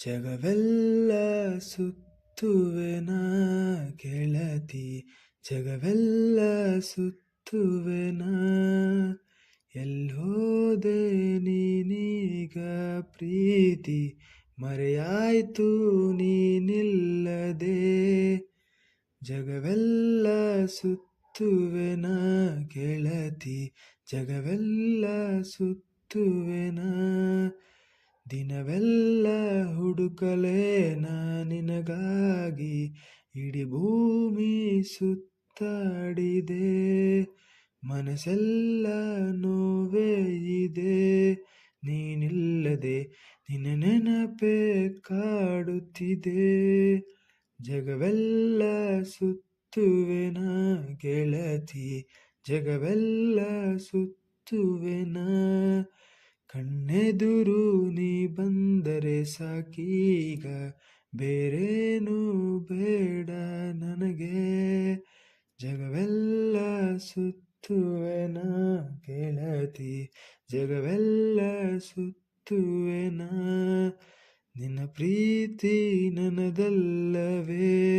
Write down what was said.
ಜಗವೆಲ್ಲ ಸುತ್ತುವೆನ ಗೆಳತಿ, ಜಗವೆಲ್ಲ ಸುತ್ತುವೆನ. ಎಲ್ಲೋದೆ ನೀನೀಗ ಪ್ರೀತಿ, ಮರೆಯಾಯ್ತು ನೀನಿಲ್ಲದೆ. ಜಗವೆಲ್ಲ ಸುತ್ತುವೆನ ಗೆಳತಿ, ಜಗವೆಲ್ಲ ಸುತ್ತುವೆನ. ದಿನವೆಲ್ಲ ಹುಡುಕಲೇನ ನಿನಗಾಗಿ, ಇಡೀ ಭೂಮಿ ಸುತ್ತಾಡಿದೆ. ಮನಸ್ಸೆಲ್ಲ ನೋವೇ ಇದೆ ನೀನಿಲ್ಲದೆ, ನಿನ್ನ ನೆನಪೇ ಕಾಡುತ್ತಿದೆ. ಜಗವೆಲ್ಲ ಸುತ್ತುವೆನ ಗೆಳತಿ, ಜಗವೆಲ್ಲ ಸುತ್ತುವೆನ. ಕಣ್ಣೆದುರು ನೀ ಬಂದರೆ ಸಾಕೀಗ, ಬೇರೇನು ಬೇಡ ನನಗೆ. ಜಗವೆಲ್ಲ ಸುತ್ತುವೆನ ಗೆಳತಿ, ಜಗವೆಲ್ಲ ಸುತ್ತುವೆನ. ನಿನ್ನ ಪ್ರೀತಿ ನನ್ನದಲ್ಲವೇ.